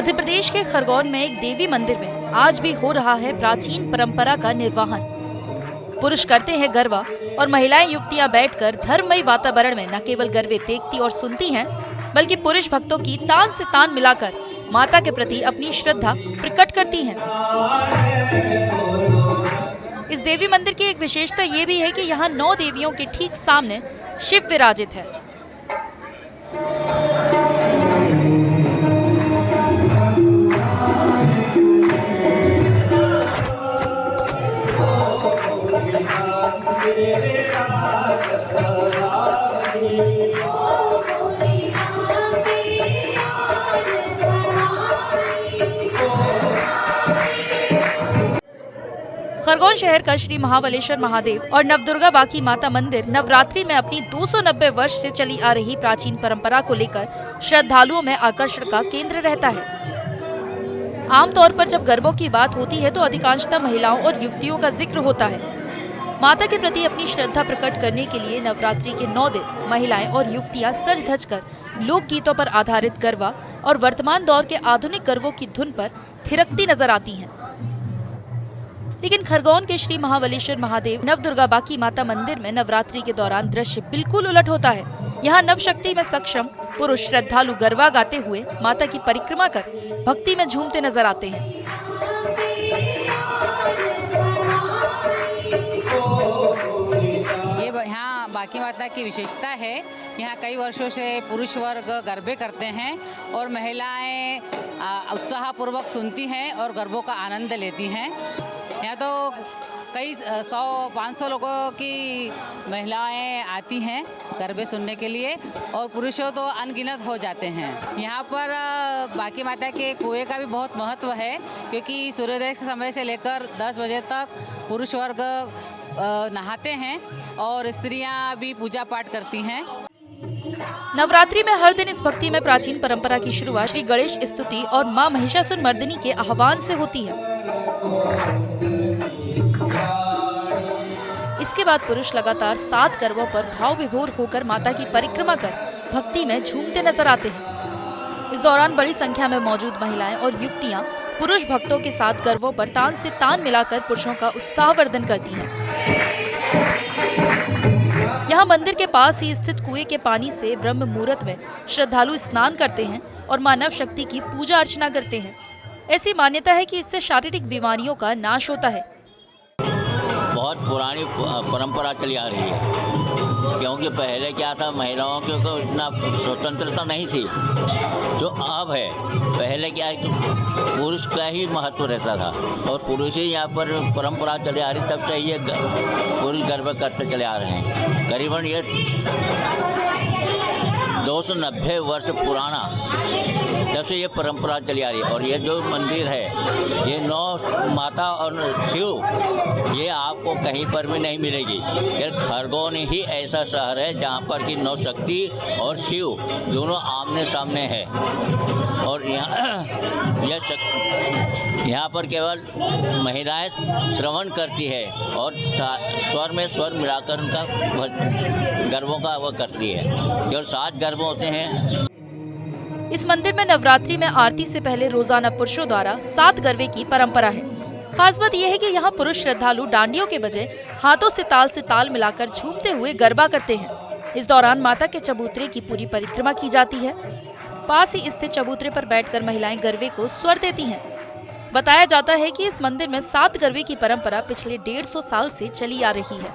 मध्य प्रदेश के खरगोन में एक देवी मंदिर में आज भी हो रहा है प्राचीन परंपरा का निर्वहन। पुरुष करते हैं गरबा और महिलाएं युवतियां बैठकर धर्ममय वातावरण में न केवल गरबे देखती और सुनती हैं, बल्कि पुरुष भक्तों की तान से तान मिलाकर माता के प्रति अपनी श्रद्धा प्रकट करती हैं। इस देवी मंदिर की एक विशेषता ये भी है कि यहाँ 9 देवियों के ठीक सामने शिव विराजित है। खरगोन शहर का श्री महाबलेश्वर महादेव और नवदुर्गा बाकी माता मंदिर नवरात्रि में अपनी 290 वर्ष से चली आ रही प्राचीन परंपरा को लेकर श्रद्धालुओं में आकर्षण का केंद्र रहता है। आमतौर पर जब गरबों की बात होती है तो अधिकांशतः महिलाओं और युवतियों का जिक्र होता है। माता के प्रति अपनी श्रद्धा प्रकट करने के लिए नवरात्रि के 9 दिन महिलाएं और युवतियां सज धज कर लोक गीतों पर आधारित गरबा और वर्तमान दौर के आधुनिक गरबों की धुन पर थिरकती नजर आती हैं। लेकिन खरगोन के श्री महाबलेश्वर महादेव नवदुर्गा बाकी माता मंदिर में नवरात्रि के दौरान दृश्य बिल्कुल उलट होता है। यहाँ नवशक्ति में सक्षम पुरुष श्रद्धालु गरबा गाते हुए माता की परिक्रमा कर भक्ति में झूमते नजर आते हैं। ये यहाँ बाकी माता की विशेषता है। यहाँ कई वर्षों से पुरुष वर्ग गरबे करते हैं और महिलाएं उत्साहपूर्वक सुनती हैं और गरबों का आनंद लेती हैं। यहाँ तो कई 100-500 लोगों की महिलाएं आती हैं गरबे सुनने के लिए और पुरुषों तो अनगिनत हो जाते हैं। यहाँ पर बाकी माता के कुएं का भी बहुत महत्व है, क्योंकि सूर्योदय के समय से लेकर 10 बजे तक पुरुष वर्ग नहाते हैं और स्त्रियां भी पूजा पाठ करती हैं। नवरात्रि में हर दिन इस भक्ति में प्राचीन परंपरा की शुरुआत श्री गणेश स्तुति और मां महिषासुर मर्दिनी के आह्वान से होती है। इसके बाद पुरुष लगातार 7 गरबों पर भाव विभोर होकर माता की परिक्रमा कर भक्ति में झूमते नजर आते हैं। इस दौरान बड़ी संख्या में मौजूद महिलाएं और युवतियां पुरुष भक्तों के साथ गरबों पर तान से तान मिलाकर पुरुषों का उत्साहवर्धन करती हैं। यहाँ मंदिर के पास ही स्थित कुएं के पानी से ब्रह्म मुहूर्त में श्रद्धालु स्नान करते हैं और मानव शक्ति की पूजा अर्चना करते हैं। ऐसी मान्यता है कि इससे शारीरिक बीमारियों का नाश होता है। बहुत पुरानी परंपरा चली आ रही है, क्योंकि पहले क्या था, महिलाओं को इतना स्वतंत्रता नहीं थी जो अब है। पहले क्या है कि पुरुष का ही महत्व रहता था और पुरुष ही यहाँ पर परंपरा चली आ रही, तब से ये पुरुष गरबा करते चले आ रहे हैं। करीबन ये 290 वर्ष पुराना जब से ये परंपरा चली आ रही है। और ये जो मंदिर है, ये 9 माता और शिव, ये आपको कहीं पर भी नहीं मिलेगी। ये खरगोन ही ऐसा शहर है जहाँ पर कि 9 शक्ति और शिव दोनों आमने सामने है। और यहाँ पर केवल महिलाएं श्रवण करती है और स्वर में स्वर मिलाकर उनका गरबों का वो करती है। जो 7 गरबे होते हैं। इस मंदिर में नवरात्रि में आरती से पहले रोजाना पुरुषों द्वारा 7 गरबे की परंपरा है। खास बात यह है कि यहाँ पुरुष श्रद्धालु डांडियों के बजाय हाथों से ताल मिलाकर झूमते हुए गरबा करते हैं। इस दौरान माता के चबूतरे की पूरी परिक्रमा की जाती है। पास ही स्थित चबूतरे पर बैठकर महिलाएं गरबे को स्वर देती हैं। बताया जाता है कि इस मंदिर में 7 गरबे की परंपरा पिछले 150 साल से चली आ रही है।